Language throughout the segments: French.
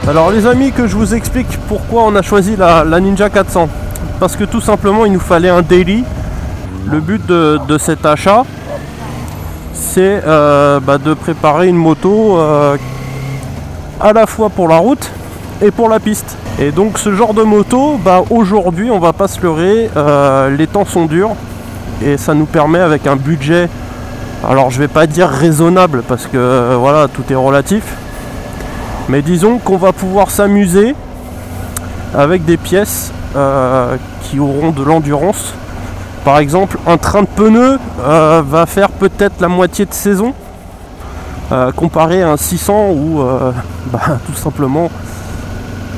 Alors les amis, que je vous explique pourquoi on a choisi la Ninja 400. Parce que tout simplement il nous fallait un daily. Le but de cet achat, c'est de préparer une moto à la fois pour la route et pour la piste. Et donc ce genre de moto, aujourd'hui on va pas se leurrer, les temps sont durs. Et ça nous permet avec un budget, alors je vais pas dire raisonnable parce que voilà, tout est relatif. Mais disons qu'on va pouvoir s'amuser avec des pièces qui auront de l'endurance. Par exemple, un train de pneus va faire peut-être la moitié de saison comparé à un 600 où tout simplement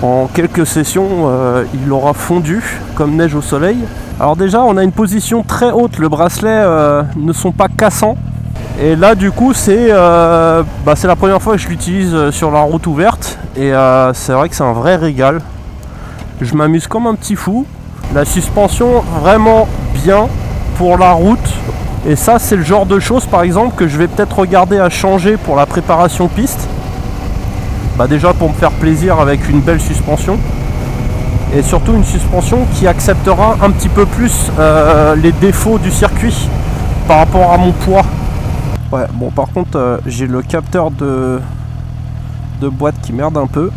en quelques sessions il aura fondu comme neige au soleil. Alors déjà on a une position très haute, le bracelet ne sont pas cassants. Et là du coup c'est la première fois que je l'utilise sur la route ouverte. Et c'est vrai que c'est un vrai régal. Je m'amuse comme un petit fou. La suspension vraiment bien pour la route. Et ça c'est le genre de choses par exemple que je vais peut-être regarder à changer pour la préparation piste. Déjà pour me faire plaisir avec une belle suspension. Et surtout une suspension qui acceptera un petit peu plus les défauts du circuit par rapport à mon poids. Ouais, bon par contre j'ai le capteur de boîte qui merde un peu.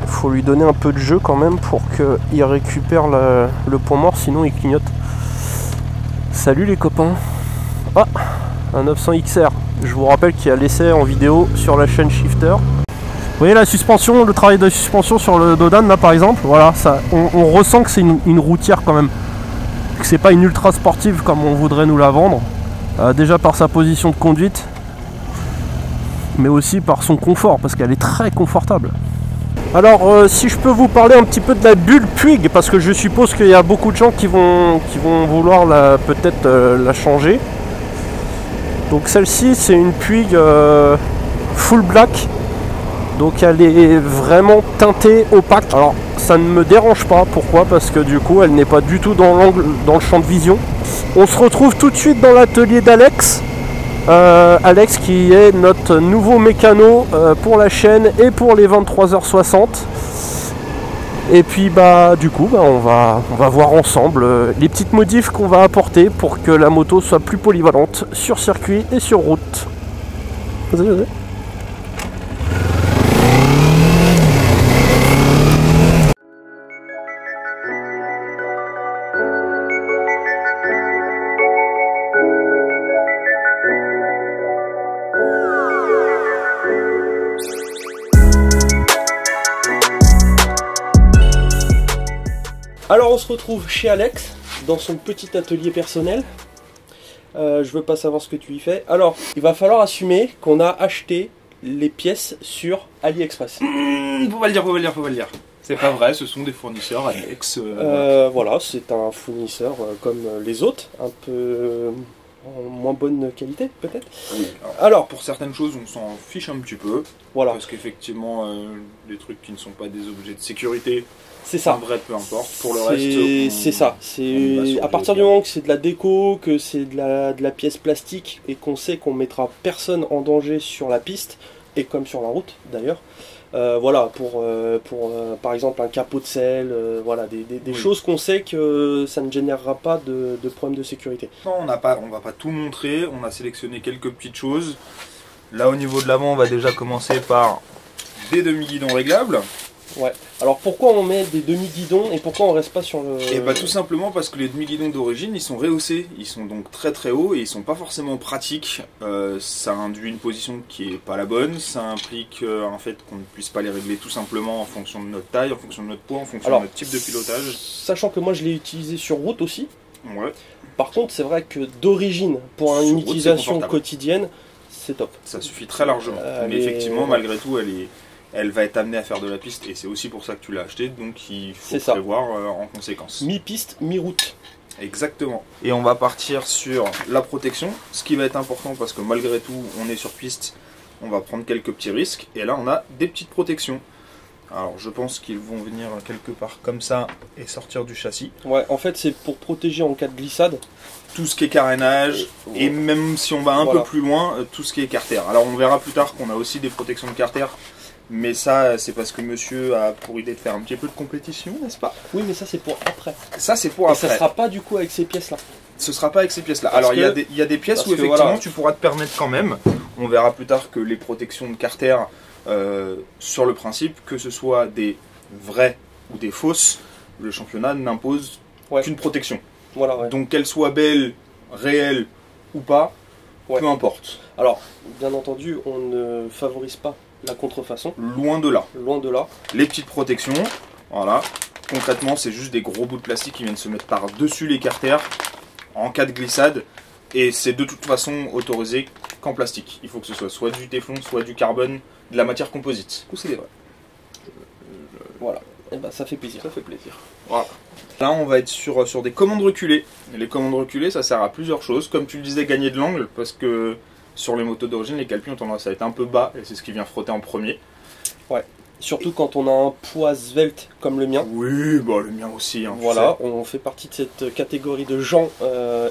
Faut lui donner un peu de jeu quand même pour qu'il récupère le point mort, sinon il clignote. Salut les copains. Ah, un 900 XR. Je vous rappelle qu'il y a l'essai en vidéo sur la chaîne Shifter. Vous voyez la suspension, le travail de suspension sur le Dodan là par exemple. Voilà, ça, on ressent que c'est une routière quand même. Que c'est pas une ultra sportive comme on voudrait nous la vendre. Déjà par sa position de conduite, mais aussi par son confort, parce qu'elle est très confortable. Alors si je peux vous parler un petit peu de la bulle Puig, parce que je suppose qu'il y a beaucoup de gens qui vont vouloir peut-être la changer. Donc celle-ci c'est une Puig full black, donc elle est vraiment teintée opaque. Alors ça ne me dérange pas, pourquoi? Parce que du coup elle n'est pas du tout dans le champ de vision. On se retrouve tout de suite dans l'atelier d'Alex. Alex qui est notre nouveau mécano pour la chaîne et pour les 23h60. Et puis du coup on va voir ensemble les petites modifs qu'on va apporter pour que la moto soit plus polyvalente sur circuit et sur route. Vas-y. Alors on se retrouve chez Alex, dans son petit atelier personnel. Je veux pas savoir ce que tu y fais. Alors, il va falloir assumer qu'on a acheté les pièces sur AliExpress. Faut pas le dire. C'est pas vrai, ce sont des fournisseurs Alex. Voilà, c'est un fournisseur comme les autres, un peu en moins bonne qualité peut-être. Oui, alors pour certaines choses on s'en fiche un petit peu. Voilà. Parce qu'effectivement, des trucs qui ne sont pas des objets de sécurité, c'est ça. En vrai, peu importe. Pour le reste, c'est ça. C'est à partir du moment que c'est de la déco, que c'est de la pièce plastique et qu'on sait qu'on mettra personne en danger sur la piste et comme sur la route d'ailleurs. Voilà, pour par exemple un capot de selle, voilà, des choses qu'on sait que ça ne générera pas de problème de sécurité. Non, on va pas tout montrer, on a sélectionné quelques petites choses. Là au niveau de l'avant, on va déjà commencer par des demi-guidons réglables. Ouais. Alors pourquoi on met des demi-guidons et pourquoi on reste pas sur le... Et bah tout simplement parce que les demi-guidons d'origine ils sont rehaussés, ils sont donc très très hauts et ils sont pas forcément pratiques. Ça induit une position qui est pas la bonne, ça implique en fait qu'on ne puisse pas les régler tout simplement en fonction de notre taille, en fonction de notre poids, en fonction de notre type de pilotage. Sachant que moi je l'ai utilisé sur route aussi. Ouais. Par contre c'est vrai que d'origine pour une utilisation quotidienne c'est top. Ça suffit très largement. Mais effectivement malgré tout elle va être amenée à faire de la piste et c'est aussi pour ça que tu l'as acheté, donc il faut prévoir en conséquence. Mi-piste, mi-route. Exactement. Et on va partir sur la protection, ce qui va être important parce que malgré tout on est sur piste, on va prendre quelques petits risques et là on a des petites protections. Alors je pense qu'ils vont venir quelque part comme ça et sortir du châssis. Ouais, en fait c'est pour protéger en cas de glissade. Tout ce qui est carénage et même si on va un peu plus loin, tout ce qui est carter. Alors on verra plus tard qu'on a aussi des protections de carter. Mais ça, c'est parce que monsieur a pour idée de faire un petit peu de compétition, n'est-ce pas? Oui, mais ça, c'est pour après. Ça, c'est pour après. Et ça sera pas du coup avec ces pièces-là. Ce sera pas avec ces pièces-là. Alors, il y a des pièces où effectivement, tu pourras te permettre quand même. On verra plus tard que les protections de carter, sur le principe, que ce soit des vraies ou des fausses, le championnat n'impose qu'une protection. Voilà, ouais. Donc, qu'elle soit belle, réelle ou pas, peu importe. Alors, bien entendu, on ne favorise pas la contrefaçon. Loin de là. Loin de là. Les petites protections, voilà. Concrètement, c'est juste des gros bouts de plastique qui viennent se mettre par-dessus les carters en cas de glissade. Et c'est de toute façon autorisé qu'en plastique. Il faut que ce soit du téflon, soit du carbone, de la matière composite. Ou c'est des vrais. Voilà. Et ben ça fait plaisir. Ça fait plaisir. Voilà. Là, on va être sur des commandes reculées. Et les commandes reculées, ça sert à plusieurs choses. Comme tu le disais, gagner de l'angle, parce que sur les motos d'origine, les calpis ont tendance à être un peu bas, et c'est ce qui vient frotter en premier. Ouais. Surtout quand on a un poids svelte comme le mien. Oui, bah le mien aussi. Hein, voilà, on fait partie de cette catégorie de gens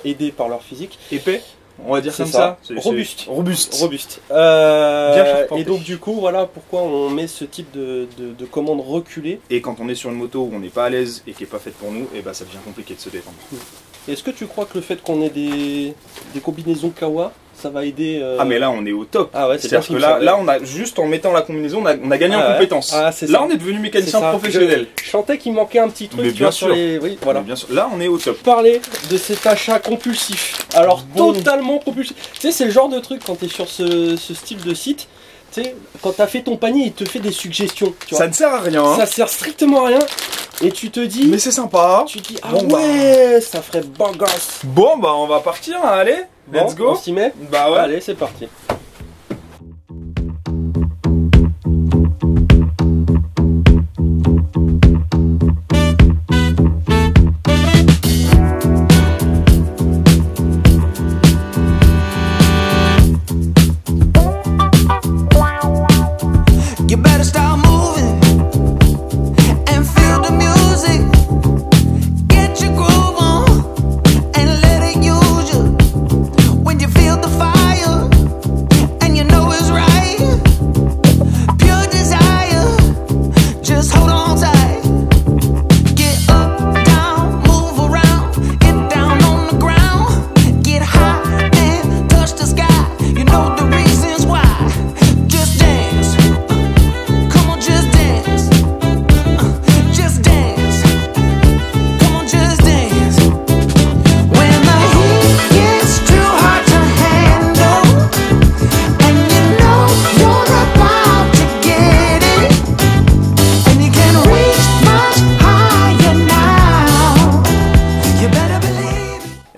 aidés par leur physique. Épais, on va dire comme ça. Robuste. Robuste. Bien et donc du coup, voilà pourquoi on met ce type de commande reculée. Et quand on est sur une moto où on n'est pas à l'aise et qui n'est pas faite pour nous, et bah ça devient compliqué de se détendre. Est-ce que tu crois que le fait qu'on ait des combinaisons Kawa, ça va aider Ah mais là on est au top. Ah ouais, c'est-à-dire que là on a juste en mettant la combinaison on a gagné en compétences. Ah, là on est devenu mécanicien professionnel. Je sentais qu'il manquait un petit truc. Mais bien sûr. Oui, voilà. Bien sûr. Là on est au top. Parler de cet achat compulsif. Alors totalement compulsif. Tu sais c'est le genre de truc quand tu es sur ce style de site. Tu sais, quand tu as fait ton panier, il te fait des suggestions. Tu vois. Ça ne sert à rien. Ça sert strictement à rien. Et tu te dis... Mais c'est sympa. Tu te dis, ah bon, ouais, ça ferait bagasse. Bon, bah on va partir, hein, allez. Let's go. On s'y met. Bah ouais. Allez, c'est parti.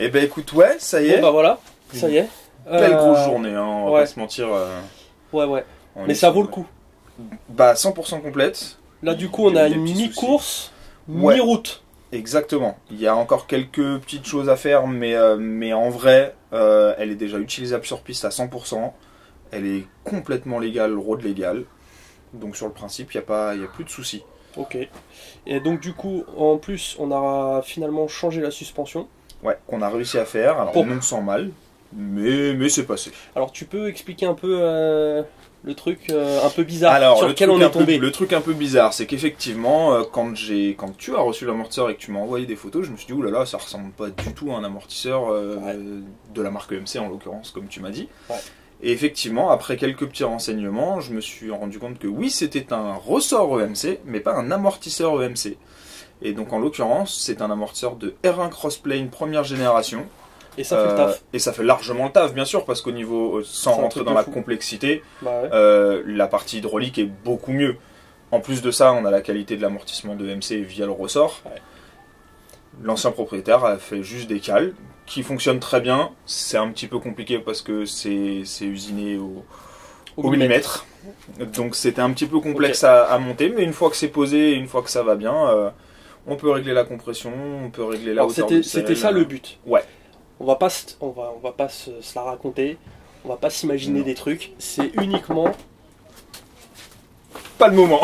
Eh ben écoute, ouais, ça y est. Bon bah voilà, ça y est. Belle grosse journée, hein, on va pas se mentir. Ouais. Mais ça vaut le coup. Bah 100% complète. Là du coup on a une mi-course, mi-route. Exactement. Il y a encore quelques petites choses à faire, mais en vrai, elle est déjà utilisable sur piste à 100%. Elle est complètement légale, road légale. Donc sur le principe, il n'y a plus de soucis. Ok. Et donc du coup, en plus, on a finalement changé la suspension. Ouais, qu'on a réussi à faire. Alors non sans mal, mais c'est passé. Alors tu peux expliquer un peu le truc un peu bizarre sur lequel on est tombé. Le truc un peu bizarre, c'est qu'effectivement, quand tu as reçu l'amortisseur et que tu m'as envoyé des photos, je me suis dit, oulala, ça ressemble pas du tout à un amortisseur de la marque EMC en l'occurrence, comme tu m'as dit. Ouais. Et effectivement, après quelques petits renseignements, je me suis rendu compte que oui, c'était un ressort EMC, mais pas un amortisseur EMC. Et donc en l'occurrence, c'est un amortisseur de R1 Crossplane première génération. Et ça fait le taf. Et ça fait largement le taf, bien sûr, parce qu'au niveau, sans rentrer dans la complexité, la partie hydraulique est beaucoup mieux. En plus de ça, on a la qualité de l'amortissement de EMC via le ressort. Ouais. L'ancien propriétaire a fait juste des cales qui fonctionnent très bien. C'est un petit peu compliqué parce que c'est usiné au millimètre. Donc c'était un petit peu complexe à monter, mais une fois que c'est posé, une fois que ça va bien, on peut régler la compression, on peut régler la hauteur du sel. C'était ça le but. Ouais. On va pas se la raconter, on va pas s'imaginer des trucs, c'est uniquement... Pas le moment.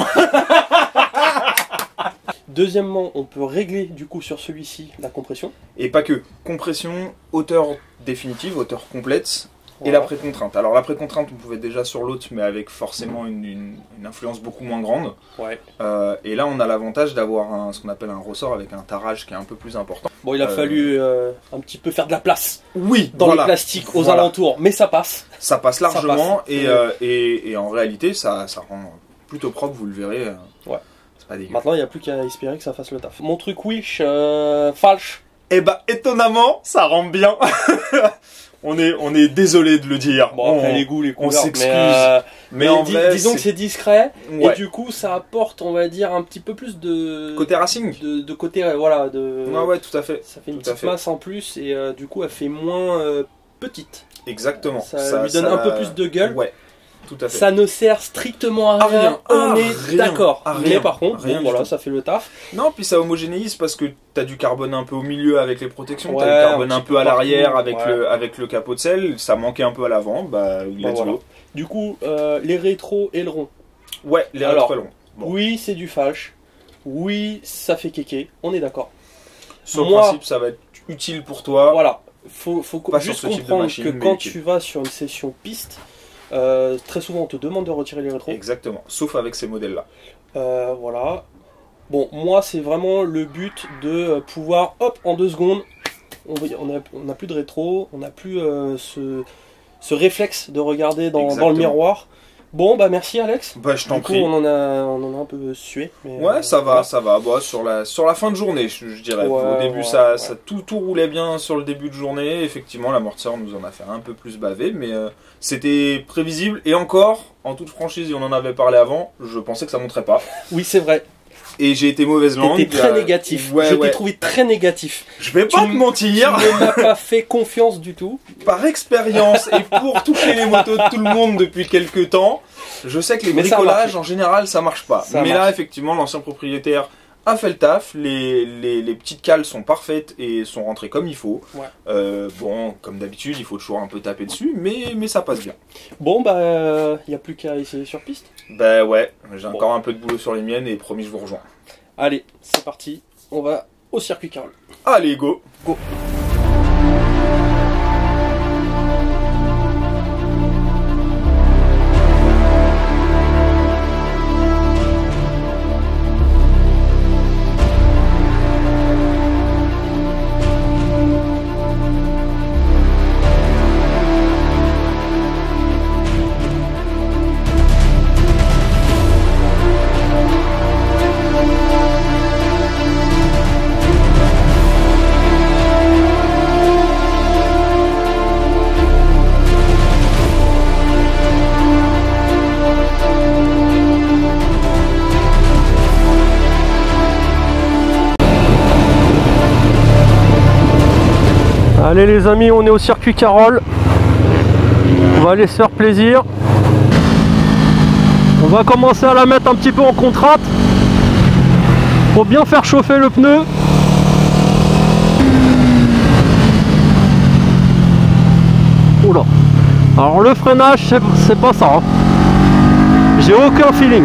Deuxièmement, on peut régler du coup sur celui-ci la compression. Et pas que. Compression, hauteur définitive, hauteur complète, et la précontrainte. Alors la précontrainte, on pouvait déjà sur l'autre, mais avec forcément une influence beaucoup moins grande. Ouais. Et là, on a l'avantage d'avoir ce qu'on appelle un ressort avec un tarage qui est un peu plus important. Bon, il a fallu un petit peu faire de la place. Oui, dans les plastiques aux alentours, mais ça passe. Ça passe largement, et en réalité, ça rend plutôt propre, vous le verrez. Ouais. C'est pas dégueu. Maintenant, il n'y a plus qu'à espérer que ça fasse le taf. Mon truc Wish, falche. Eh bah, étonnamment, ça rend bien. On est désolé de le dire. Bon, après les goûts, les couleurs, on s'excuse. Mais en vrai, disons que c'est discret, et du coup, ça apporte, on va dire, un petit peu plus de... Côté racing. De côté, voilà. Ouais, tout à fait. Ça fait une petite masse en plus, et du coup, elle fait moins petite. Exactement. Ça lui donne un peu plus de gueule. Ouais. Tout à fait. Ça ne sert strictement à rien, on est d'accord. Mais par contre, voilà, ça fait le taf. Non, puis ça homogénéise parce que tu as du carbone un peu au milieu avec les protections, tu as du carbone un peu à l'arrière avec le capot de selle, ça manquait un peu à l'avant, let's go. Du coup, les rétros ailerons. Ouais, les rétros ailerons. Bon. Oui, c'est du falche. Oui, ça fait kéké, on est d'accord. Sur le principe, ça va être utile pour toi. Voilà, faut juste comprendre que quand tu vas sur une session piste, très souvent on te demande de retirer les rétros. Exactement, sauf avec ces modèles-là. Voilà. Bon, moi c'est vraiment le but de pouvoir, hop, en 2 secondes, on n'a plus de rétro, on n'a plus ce réflexe de regarder dans le miroir. Bon, bah merci Alex. Bah je t'en prie. On en a un peu sué. Mais ouais, ça va. Bah, sur la fin de journée, je dirais. Au début, ça tout roulait bien sur le début de journée. Effectivement, l'amortisseur nous en a fait un peu plus baver, mais c'était prévisible. Et encore, en toute franchise, et on en avait parlé avant, je pensais que ça monterait pas. Oui, c'est vrai. Et j'ai été mauvaise langue. T'étais très négatif. Je t'ai trouvé très négatif. Je vais pas te mentir. Tu ne m'as pas fait confiance du tout. Par expérience et pour toucher les motos de tout le monde depuis quelques temps, je sais que les bricolages en général ça marche pas. Mais là effectivement l'ancien propriétaire a fait le taf, les petites cales sont parfaites et sont rentrées comme il faut. Ouais. Bon, comme d'habitude, il faut toujours un peu taper dessus, mais ça passe bien. Bon, bah, il n'y a plus qu'à essayer sur piste. Bah ouais, j'ai encore un peu de boulot sur les miennes et promis, je vous rejoins. Allez, c'est parti, on va au circuit Carole. Allez, go. Go. Allez les amis, on est au circuit Carole. On va aller se faire plaisir. On va commencer à la mettre un petit peu en contrainte. Faut bien faire chauffer le pneu. Oula. Alors le freinage, c'est pas ça. Hein. J'ai aucun feeling.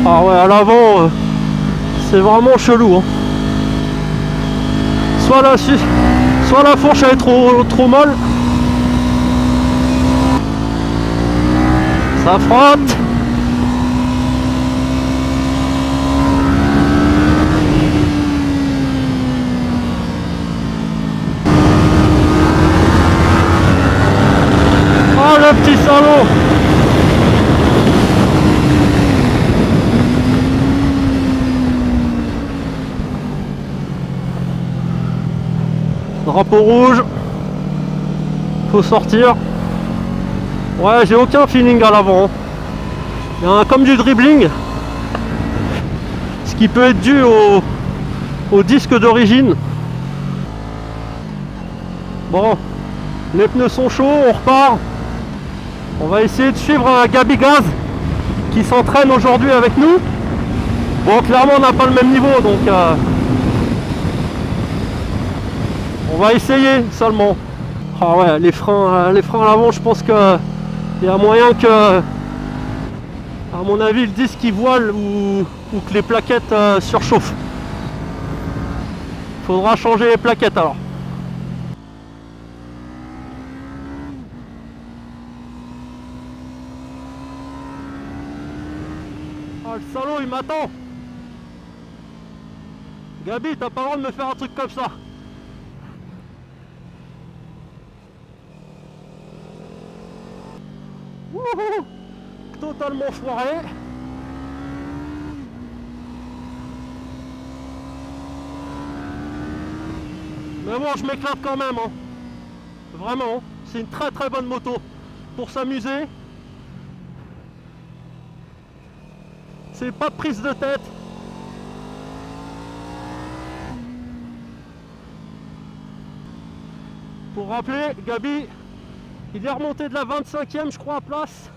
Ah ouais, à l'avant, c'est vraiment chelou. Hein. Soit la fourche elle est trop molle. Ça frotte. Drapeau rouge. Faut sortir. Ouais, j'ai aucun feeling à l'avant. Il y a comme du dribbling. Ce qui peut être dû au disque d'origine. Bon, les pneus sont chauds, on repart. On va essayer de suivre Gabi Gaz qui s'entraîne aujourd'hui avec nous. Bon, clairement on n'a pas le même niveau, donc on va essayer seulement. Ah ouais, les freins à l'avant, je pense que il y a moyen que, à mon avis, le disque il voile ou que les plaquettes surchauffent. Faudra changer les plaquettes alors. Ah, le salaud il m'attend. Gabi, t'as pas le droit de me faire un truc comme ça. Wouhou, totalement foiré. Mais bon, je m'éclate quand même, hein. Vraiment, c'est une très très bonne moto pour s'amuser. C'est pas de prise de tête. Pour rappeler, Gabi, il est remonté de la 25e, je crois, à place.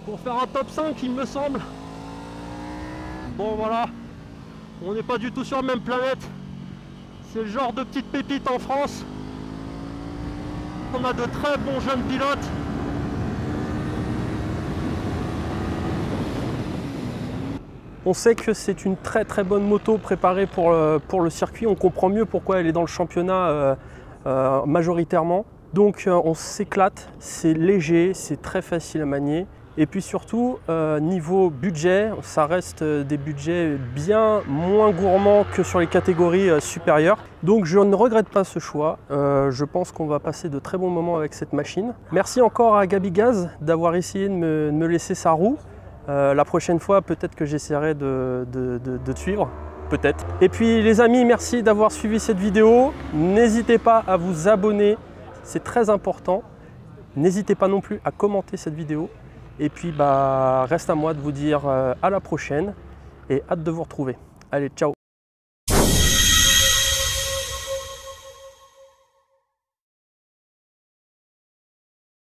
Pour faire un top 5, il me semble. Bon, voilà. On n'est pas du tout sur la même planète. C'est le genre de petite pépite en France. On a de très bons jeunes pilotes. On sait que c'est une très très bonne moto préparée pour le circuit. On comprend mieux pourquoi elle est dans le championnat majoritairement. Donc on s'éclate, c'est léger, c'est très facile à manier. Et puis surtout, niveau budget, ça reste des budgets bien moins gourmands que sur les catégories supérieures. Donc je ne regrette pas ce choix. Je pense qu'on va passer de très bons moments avec cette machine. Merci encore à Gabi Gaz d'avoir essayé de me laisser sa roue. La prochaine fois, peut-être que j'essaierai de te suivre. Peut-être. Et puis les amis, merci d'avoir suivi cette vidéo. N'hésitez pas à vous abonner, c'est très important. N'hésitez pas non plus à commenter cette vidéo. Et puis reste à moi de vous dire à la prochaine et hâte de vous retrouver. Allez, ciao!